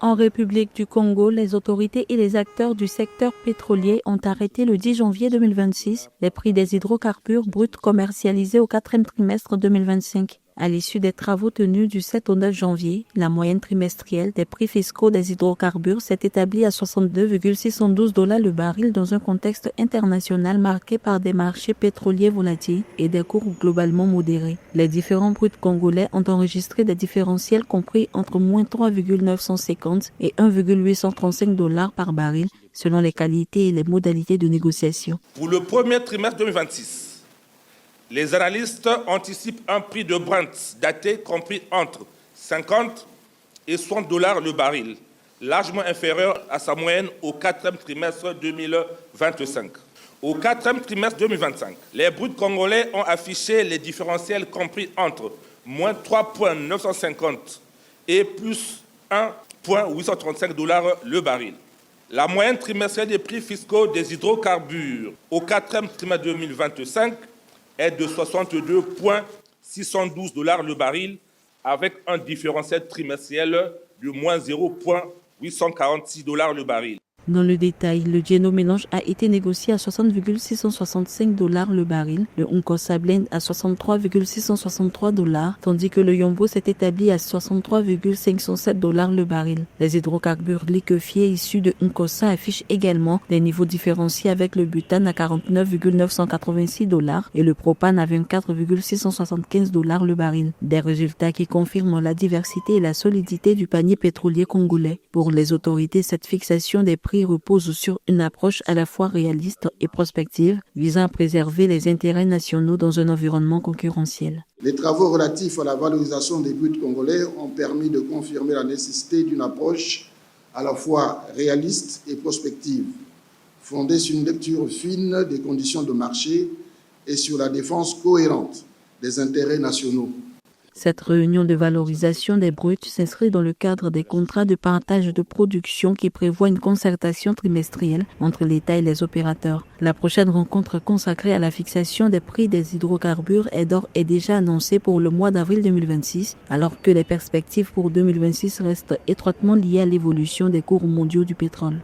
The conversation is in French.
En République du Congo, les autorités et les acteurs du secteur pétrolier ont arrêté le 10 janvier 2026 les prix des hydrocarbures bruts commercialisés au quatrième trimestre 2025. À l'issue des travaux tenus du 7 au 9 janvier, la moyenne trimestrielle des prix fiscaux des hydrocarbures s'est établie à 62,612 $ le baril dans un contexte international marqué par des marchés pétroliers volatiles et des cours globalement modérés. Les différents bruts congolais ont enregistré des différentiels compris entre -3,950 et 1,835 $ par baril selon les qualités et les modalités de négociation. Pour le premier trimestre 2026, les analystes anticipent un prix de Brent daté compris entre 50 et 60 $ le baril, largement inférieur à sa moyenne au quatrième trimestre 2025. Au quatrième trimestre 2025, les bruts congolais ont affiché les différentiels compris entre -3,950 et plus 1,835 $ le baril. La moyenne trimestrielle des prix fiscaux des hydrocarbures au quatrième trimestre 2025 est de 62,612 $ le baril, avec un différentiel trimestriel de -0,846 $ le baril. Dans le détail, le Geno mélange a été négocié à 60,665 $ le baril, le Nkossa Blend à 63,663 $, tandis que le Yombo s'est établi à 63,507 $ le baril. Les hydrocarbures liquéfiés issus de Nkossa affichent également des niveaux différenciés avec le butane à 49,986 $ et le propane à 24,675 $ le baril. Des résultats qui confirment la diversité et la solidité du panier pétrolier congolais. Pour les autorités, cette fixation des prix repose sur une approche à la fois réaliste et prospective, visant à préserver les intérêts nationaux dans un environnement concurrentiel. Les travaux relatifs à la valorisation des bruts congolais ont permis de confirmer la nécessité d'une approche à la fois réaliste et prospective, fondée sur une lecture fine des conditions de marché et sur la défense cohérente des intérêts nationaux. Cette réunion de valorisation des bruts s'inscrit dans le cadre des contrats de partage de production qui prévoient une concertation trimestrielle entre l'État et les opérateurs. La prochaine rencontre consacrée à la fixation des prix des hydrocarbures est déjà annoncée pour le mois d'avril 2026, alors que les perspectives pour 2026 restent étroitement liées à l'évolution des cours mondiaux du pétrole.